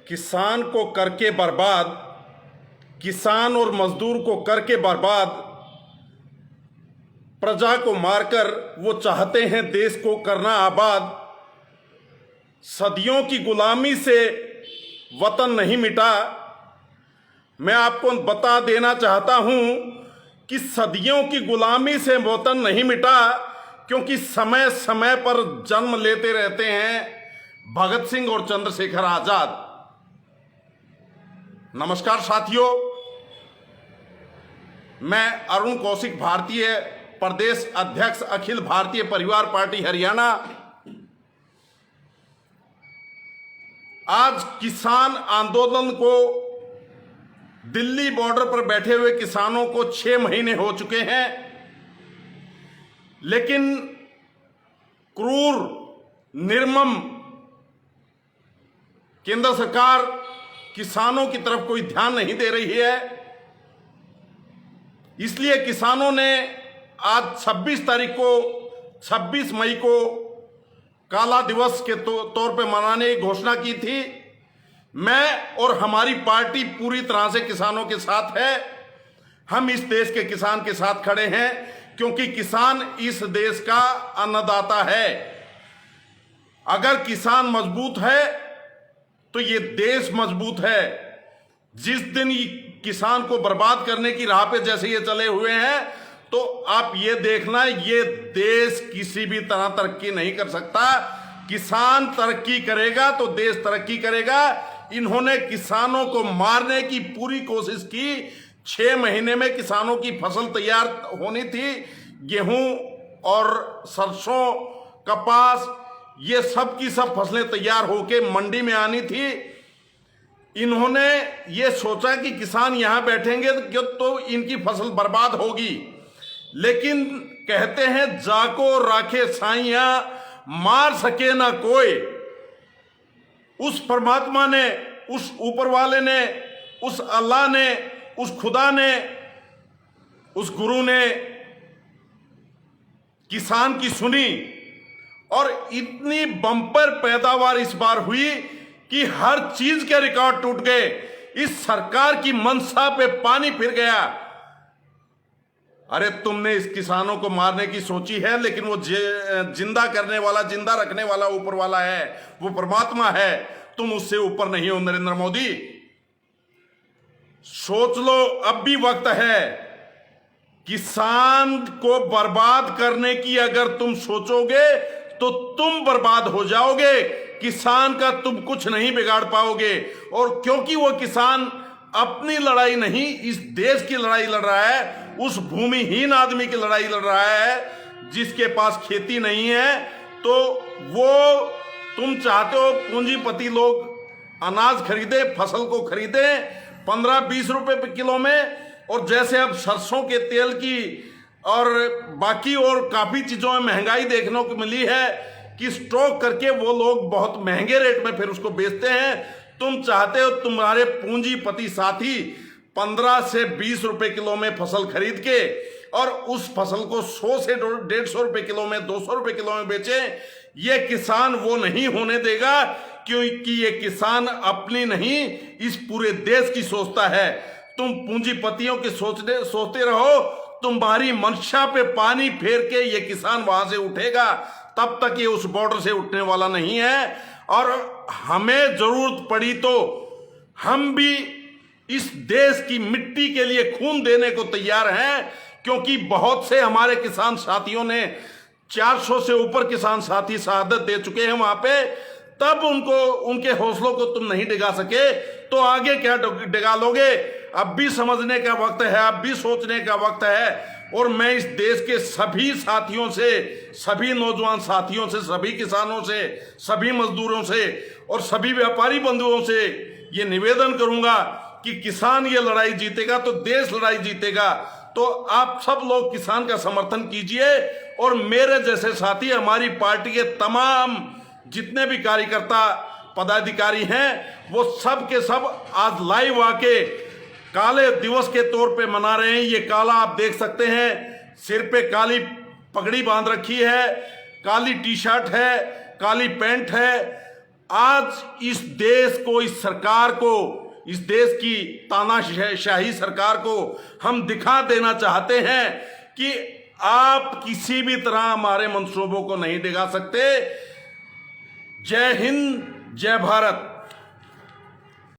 किसान को करके बर्बाद, किसान और मजदूर को करके बर्बाद, प्रजा को मारकर वो चाहते हैं देश को करना आबाद। सदियों की गुलामी से वतन नहीं मिटा। मैं आपको बता देना चाहता हूं कि सदियों की गुलामी से वतन नहीं मिटा, क्योंकि समय समय पर जन्म लेते रहते हैं भगत सिंह और चंद्रशेखर आजाद। नमस्कार साथियों, मैं अरुण कौशिक, भारतीय प्रदेश अध्यक्ष, अखिल भारतीय परिवार पार्टी हरियाणा। आज किसान आंदोलन को, दिल्ली बॉर्डर पर बैठे हुए किसानों को 6 महीने हो चुके हैं, लेकिन क्रूर निर्मम केंद्र सरकार किसानों की तरफ कोई ध्यान नहीं दे रही है। इसलिए किसानों ने आज 26 मई को काला दिवस के तौर पे मनाने की घोषणा की थी। मैं और हमारी पार्टी पूरी तरह से किसानों के साथ है। हम इस देश के किसान के साथ खड़े हैं, क्योंकि किसान इस देश का अन्नदाता है। अगर किसान मजबूत है तो ये देश मजबूत है। जिस दिन किसान को बर्बाद करने की राह पे जैसे ये चले हुए हैं, तो आप ये देखना, ये देश किसी भी तरह तरक्की नहीं कर सकता। किसान तरक्की करेगा तो देश तरक्की करेगा। इन्होंने किसानों को मारने की पूरी कोशिश की। 6 महीने में किसानों की फसल तैयार होनी थी। गेहूं और सरसों, कपास, ये सब की सब फसलें तैयार होके मंडी में आनी थी। इन्होंने ये सोचा कि किसान यहां बैठेंगे तो इनकी फसल बर्बाद होगी। लेकिन कहते हैं, जाको राखे साइया, मार सके ना कोई। उस परमात्मा ने, उस ऊपर वाले ने, उस अल्लाह ने, उस खुदा ने, उस गुरु ने किसान की सुनी, और इतनी बम्पर पैदावार इस बार हुई कि हर चीज के रिकॉर्ड टूट गए। इस सरकार की मंशा पे पानी फिर गया। अरे तुमने इस किसानों को मारने की सोची है, लेकिन वो जिंदा करने वाला, जिंदा रखने वाला ऊपर वाला है, वो परमात्मा है। तुम उससे ऊपर नहीं हो नरेंद्र मोदी। सोच लो, अब भी वक्त है। किसान को बर्बाद करने की अगर तुम सोचोगे तो तुम बर्बाद हो जाओगे। किसान का तुम कुछ नहीं बिगाड़ पाओगे। और क्योंकि वो किसान अपनी लड़ाई नहीं, इस देश की लड़ाई लड़ रहा है, उस भूमिहीन आदमी की लड़ाई लड़ रहा है जिसके पास खेती नहीं है। तो वो, तुम चाहते हो पूंजीपति लोग अनाज खरीदे, फसल को खरीदे 15-20 रुपए पे किलो में, और जैसे अब सरसों के तेल की और बाकी और काफी चीजों में महंगाई देखने को मिली है कि स्टॉक करके वो लोग बहुत महंगे रेट में फिर उसको बेचते हैं। तुम चाहते हो तुम्हारे पूंजीपति साथी 15 से 20 रुपए किलो में फसल खरीद के और उस फसल को 100 से 150 रुपए किलो में, 200 रुपए किलो में बेचे। ये किसान वो नहीं होने देगा, क्योंकि ये किसान अपनी नहीं, इस पूरे देश की सोचता है। तुम पूंजीपतियों के सोचते रहो, तुम्हारी मंशा पे पानी फेर के ये किसान वहां से उठेगा, तब तक ये उस बॉर्डर से उठने वाला नहीं है। और हमें जरूरत पड़ी तो हम भी इस देश की मिट्टी के लिए खून देने को तैयार हैं, क्योंकि बहुत से हमारे किसान साथियों ने, 400 से ऊपर किसान साथी शहादत दे चुके हैं वहां पे। तब उनके हौसलों को तुम नहीं डिगा सके, तो आगे क्या डिगा लोगे? अब भी समझने का वक्त है, अब भी सोचने का वक्त है। और मैं इस देश के सभी साथियों से, सभी नौजवान साथियों से, सभी किसानों से, सभी मजदूरों से और सभी व्यापारी बंधुओं से ये निवेदन करूंगा कि किसान ये लड़ाई जीतेगा तो देश लड़ाई जीतेगा। तो आप सब लोग किसान का समर्थन कीजिए, और मेरे जैसे साथी, हमारी पार्टी के तमाम जितने भी कार्यकर्ता पदाधिकारी हैं, वो सब के सब आज लाइव आके काले दिवस के तौर पे मना रहे हैं। ये काला आप देख सकते हैं, सिर पे काली पगड़ी बांध रखी है, काली टी शर्ट है, काली पैंट है, आज इस देश को, इस सरकार को, इस देश की तानाशाही सरकार को हम दिखा देना चाहते हैं कि आप किसी भी तरह हमारे मंसूबों को नहीं डिगा सकते। जय हिंद, जय भारत।